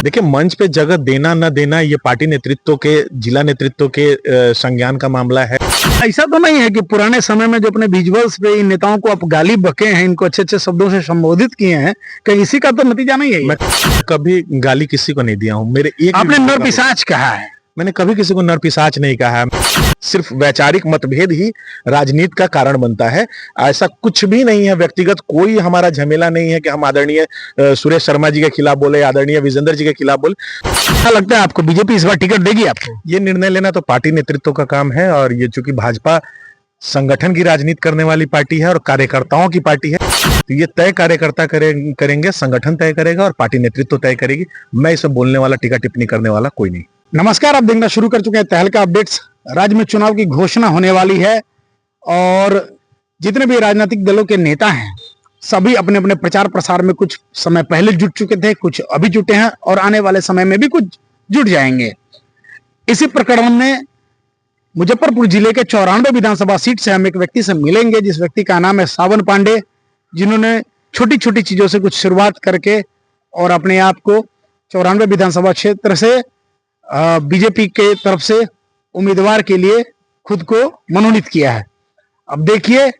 देखिए, मंच पे जगह देना न देना ये पार्टी नेतृत्व के, जिला नेतृत्व के संज्ञान का मामला है। ऐसा तो नहीं है कि पुराने समय में जो अपने विजुअल्स पे इन नेताओं को आप गाली बके हैं, इनको अच्छे अच्छे शब्दों से संबोधित किए हैं, कहीं इसी का तो नतीजा नहीं है? मैं कभी गाली किसी को नहीं दिया हूँ। मेरे एक आपने नरपिशाच कहा है। मैंने कभी किसी को नरपिशाच नहीं कहा है। सिर्फ वैचारिक मतभेद ही राजनीति का कारण बनता है। ऐसा कुछ भी नहीं है, व्यक्तिगत कोई हमारा झमेला नहीं है कि हम आदरणीय सुरेश शर्मा जी के खिलाफ बोले, आदरणीय विजेंद्र जी के खिलाफ बोले। क्या लगता है आपको बीजेपी इस बार टिकट देगी आपको? ये निर्णय लेना तो पार्टी नेतृत्व का काम है, और ये चूंकि भाजपा संगठन की राजनीति करने वाली पार्टी है और कार्यकर्ताओं की पार्टी है, तो ये तय कार्यकर्ता करेंगे, संगठन तय करेगा और पार्टी नेतृत्व तय करेगी। मैं इसे बोलने वाला, टीका टिप्पणी करने वाला कोई नहीं। नमस्कार, आप देखना शुरू कर चुके हैं तहलका अपडेट्स। राज्य में चुनाव की घोषणा होने वाली है और जितने भी राजनीतिक दलों के नेता हैं सभी अपने अपने प्रचार प्रसार में कुछ समय पहले जुट चुके थे, कुछ अभी जुटे हैं और आने वाले समय में भी कुछ जुट जाएंगे। इसी प्रकरण में मुजफ्फरपुर जिले के 94 विधानसभा सीट से हम एक व्यक्ति से मिलेंगे, जिस व्यक्ति का नाम है सावन पांडे, जिन्होंने छोटी छोटी चीजों से कुछ शुरुआत करके और अपने आप को 94 विधानसभा क्षेत्र से बीजेपी के तरफ से उम्मीदवार के लिए खुद को मनोनीत किया है। अब देखिए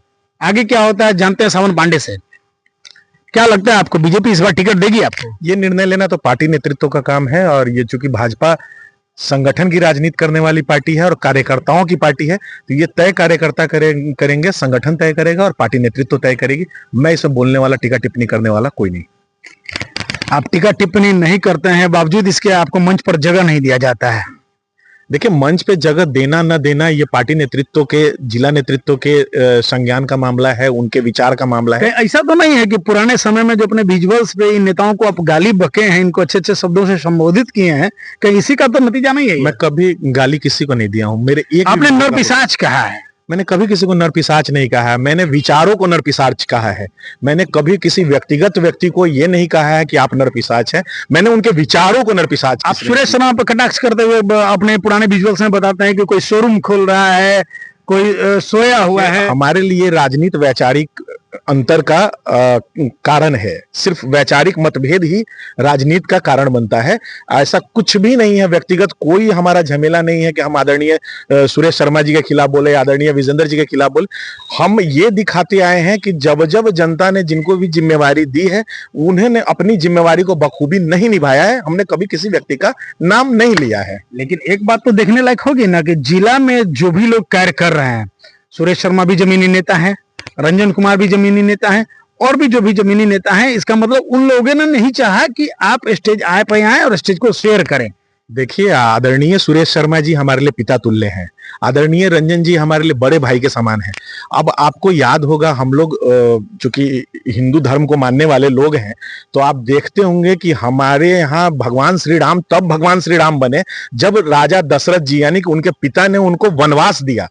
आगे क्या होता है, जानते हैं सावन पांडे से। क्या लगता है आपको बीजेपी इस बार टिकट देगी आपको? ये निर्णय लेना तो पार्टी नेतृत्व का काम है, और ये चूंकि भाजपा संगठन की राजनीति करने वाली पार्टी है और कार्यकर्ताओं की पार्टी है, तो ये तय कार्यकर्ता करेंगे, संगठन तय करेगा और पार्टी नेतृत्व तय करेगी। मैं इसे बोलने वाला, टीका टिप्पणी करने वाला कोई नहीं। आप टीका टिप्पणी नहीं करते हैं, बावजूद इसके आपको मंच पर जगह नहीं दिया जाता है। देखिए, मंच पे जगह देना न देना ये पार्टी नेतृत्व के, जिला नेतृत्व के संज्ञान का मामला है, उनके विचार का मामला है। ऐसा तो नहीं है कि पुराने समय में जो अपने विजुअल्स पे इन नेताओं को आप गाली बके हैं, इनको अच्छे अच्छे शब्दों से संबोधित किए हैं, कहीं इसी का तो नतीजा नहीं है? मैं कभी गाली किसी को नहीं दिया हूँ। मेरे एक आपने नरपिशाच कहा है। मैंने कभी किसी को नरपिशाच नहीं कहा है। मैंने विचारों को नरपिशाच कहा है। मैंने कभी किसी व्यक्तिगत व्यक्ति को ये नहीं कहा है कि आप नरपिशाच हैं। मैंने उनके विचारों को नरपिशाच। आप सुरेश शर्मा पर कटाक्ष करते हुए अपने पुराने विजुअल्स में बताते हैं कि कोई शोरूम खोल रहा है, कोई सोया हुआ है। हमारे लिए राजनीति वैचारिक अंतर का कारण है। सिर्फ वैचारिक मतभेद ही राजनीति का कारण बनता है। ऐसा कुछ भी नहीं है, व्यक्तिगत कोई हमारा झमेला नहीं है कि हम आदरणीय सुरेश शर्मा जी के खिलाफ बोले, आदरणीय विजेंद्र जी के खिलाफ बोले। हम ये दिखाते आए हैं कि जब जब जनता ने जिनको भी जिम्मेवारी दी है, उन्होंने अपनी जिम्मेवारी को बखूबी नहीं निभाया है। हमने कभी किसी व्यक्ति का नाम नहीं लिया है। लेकिन एक बात तो देखने लायक होगी ना कि जिला में जो भी लोग कार्य कर रहे हैं, सुरेश शर्मा भी जमीनी नेता है, रंजन कुमार भी जमीनी नेता हैं, और भी जो भी जमीनी नेता हैं, इसका मतलब उन लोगों ने नहीं चाहा कि आप स्टेज पे आए और स्टेज को शेयर करें। देखिए, आदरणीय सुरेश शर्मा जी हमारे लिए पिता तुल्य हैं, आदरणीय रंजन जी हमारे लिए बड़े भाई के समान हैं। अब आपको याद होगा, हम लोग चूंकि हिंदू धर्म को मानने वाले लोग हैं, तो आप देखते होंगे कि हमारे यहाँ भगवान श्री राम तब भगवान श्री राम बने जब राजा दशरथ जी यानी कि उनके पिता ने उनको वनवास दिया,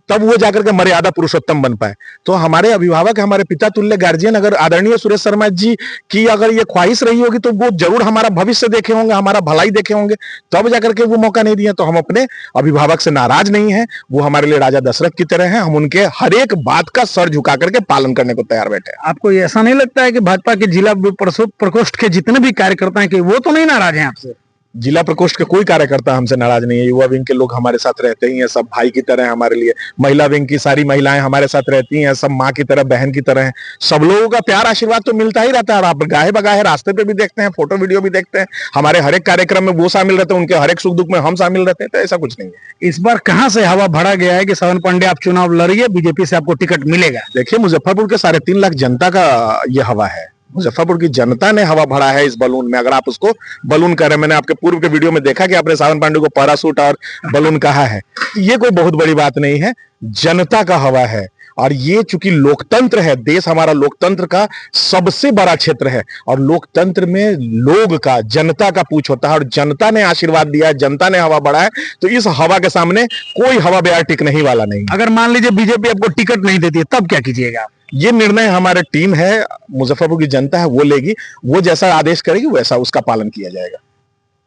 तब वो जाकर के मर्यादा पुरुषोत्तम बन पाए। तो हमारे अभिभावक, हमारे पिता तुल्य गार्जियन, अगर आदरणीय सुरेश शर्मा जी की अगर ये ख्वाहिश रही होगी तो वो जरूर हमारा भविष्य देखे होंगे, हमारा भलाई देखे होंगे, तब जाकर के वो मौका नहीं दिया। तो हम अपने अभिभावक से नाराज नहीं है। वो हमारे लिए राजा दशरथ की तरह हैं। हम उनके हर एक बात का सर झुका करके पालन करने को तैयार बैठे हैं। आपको ऐसा नहीं लगता है कि भाजपा के जिला प्रकोष्ठ के जितने भी कार्यकर्ता हैं कि वो तो नहीं नाराज हैं आपसे? जिला प्रकोष्ठ के कोई कार्यकर्ता हमसे नाराज नहीं है। युवा विंग के लोग हमारे साथ रहते ही हैं, सब भाई की तरह हमारे लिए। महिला विंग की सारी महिलाएं हमारे साथ रहती हैं, सब माँ की तरह, बहन की तरह हैं। सब लोगों का प्यार आशीर्वाद तो मिलता ही रहता है। और आप गाहे बगाहे रास्ते पे भी देखते हैं, फोटो वीडियो भी देखते हैं। हमारे हर एक कार्यक्रम में वो शामिल रहते हैं, उनके हर एक सुख दुख में हम शामिल रहते हैं। तो ऐसा कुछ नहीं है। इस बार कहाँ से हवा भरा गया है कि सावन पांडे आप चुनाव लड़िए, बीजेपी से आपको टिकट मिलेगा? देखिए, मुजफ्फरपुर के 3.5 लाख जनता का ये हवा है। मुजफ्फरपुर की जनता ने हवा भरा है इस बलून में। अगर आप उसको बलून कह रहे हैं, मैंने आपके पूर्व के वीडियो में देखा कि आपने सावन पांडे को पैरासूट और बलून कहा है। ये कोई बहुत बड़ी बात नहीं है, जनता का हवा है। और ये चूंकि लोकतंत्र है, देश हमारा लोकतंत्र का सबसे बड़ा क्षेत्र है, और लोकतंत्र में लोग का, जनता का पूछ होता है, और जनता ने आशीर्वाद दिया है, जनता ने हवा बढ़ाया है। तो इस हवा के सामने कोई हवा बयार टिकने ही वाला नहीं। अगर मान लीजिए बीजेपी आपको टिकट नहीं देती है, तब क्या कीजिएगा? ये निर्णय हमारे टीम है, मुजफ्फरपुर की जनता है, वो लेगी। वो जैसा आदेश करेगी वैसा उसका पालन किया जाएगा।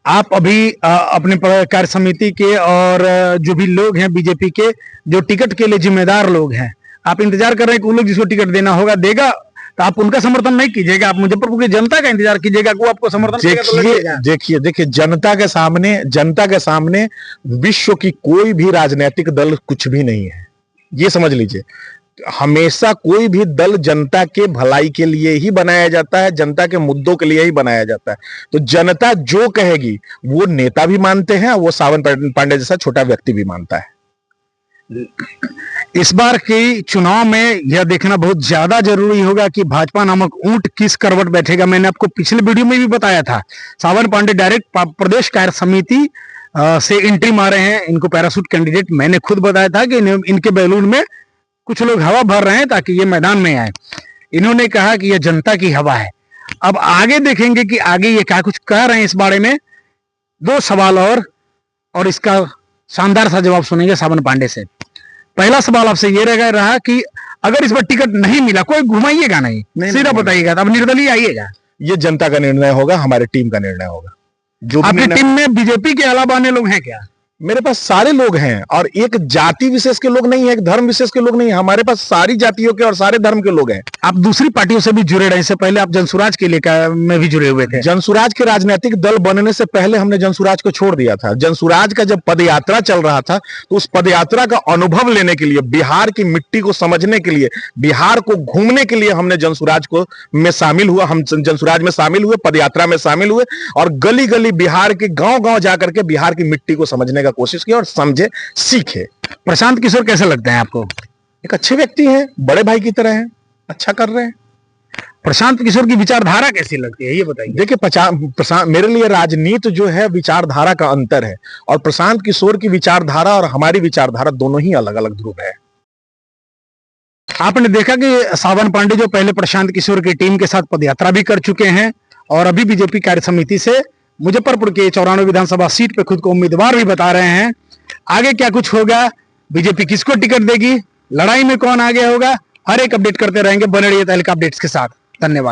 आप अभी अपने कार्य समिति के और जो भी लोग हैं बीजेपी के, जो टिकट के लिए जिम्मेदार लोग हैं, आप इंतजार कर रहे हैं कि उन लोग जिसको टिकट देना होगा देगा, तो आप उनका समर्थन नहीं कीजिएगा, आप मुजफ्फरपुर की जनता का इंतजार कीजिएगा कि वो आपको समर्थन करेगा तो लड़िएगा। देखिए जनता के सामने विश्व की कोई भी राजनीतिक दल कुछ भी नहीं है, ये समझ लीजिए। हमेशा कोई भी दल जनता के भलाई के लिए ही बनाया जाता है, जनता के मुद्दों के लिए ही बनाया जाता है। तो जनता जो कहेगी वो नेता भी मानते हैं, वो सावन पांडे जैसा छोटा व्यक्ति भी मानता है। इस बार के चुनाव में यह देखना बहुत ज्यादा जरूरी होगा कि भाजपा नामक ऊंट किस करवट बैठेगा। मैंने आपको पिछले वीडियो में भी बताया था, सावन पांडे डायरेक्ट प्रदेश कार्य समिति से एंट्री मारे हैं। इनको पैराशूट कैंडिडेट मैंने खुद बताया था कि इनके बैलून में कुछ लोग हवा भर रहे हैं ताकि ये मैदान में आए। इन्होंने कहा कि यह जनता की हवा है। अब आगे देखेंगे कि आगे ये क्या कुछ कह रहे हैं इस बारे में। 2 सवाल और इसका शानदार सा जवाब सुनेंगे सावन पांडे से। पहला सवाल आपसे ये रहा कि अगर इस बार टिकट नहीं मिला, कोई घुमाइएगा नहीं, सीधा बताइएगा, अब निर्दलीय आइएगा? ये जनता का निर्णय होगा, हमारे टीम का निर्णय होगा। जो आपकी टीम में बीजेपी के अलावा अन्य लोग हैं क्या? मेरे पास सारे लोग हैं, और एक जाति विशेष के लोग नहीं है, एक धर्म विशेष के लोग नहीं है। हमारे पास सारी जातियों के और सारे धर्म के लोग हैं। आप दूसरी पार्टियों से भी जुड़े रहे, इससे पहले आप जनसुराज के लिए में भी जुड़े हुए थे। जनसुराज के राजनीतिक दल बनने से पहले हमने जनसुराज को छोड़ दिया था। जनसुराज का जब पदयात्रा चल रहा था तो उस पदयात्रा का अनुभव लेने के लिए, बिहार की मिट्टी को समझने के लिए, बिहार को घूमने के लिए हमने जनसुराज को में शामिल हुआ। हम जनसुराज में शामिल हुए, पदयात्रा में शामिल हुए, और गली गली बिहार के गांव-गांव जाकर के बिहार की मिट्टी को समझने का कोशिश की और समझे, सीखे। प्रशांत किशोर कैसे लगते हैं आपको? एक अच्छे व्यक्ति हैं, बड़े भाई की तरह हैं, अच्छा कर रहे हैं। प्रशांत किशोर की विचारधारा कैसी लगती है, ये बताइए। देखिए, मेरे लिए राजनीति जो है विचारधारा का अंतर है, और प्रशांत किशोर की विचारधारा और हमारी विचारधारा दोनों ही अलग अलग ध्रुव है। आपने देखा कि सावन पांडे जो पहले प्रशांत किशोर की टीम के साथ पदयात्रा भी कर चुके हैं और अभी बीजेपी कार्य समिति से मुजफ्फरपुर के 94 विधानसभा सीट पे खुद को उम्मीदवार भी बता रहे हैं। आगे क्या कुछ होगा, बीजेपी किसको टिकट देगी, लड़ाई में कौन आगे होगा, हर एक अपडेट करते रहेंगे। बने रहिए तहलका अपडेट्स के साथ। धन्यवाद।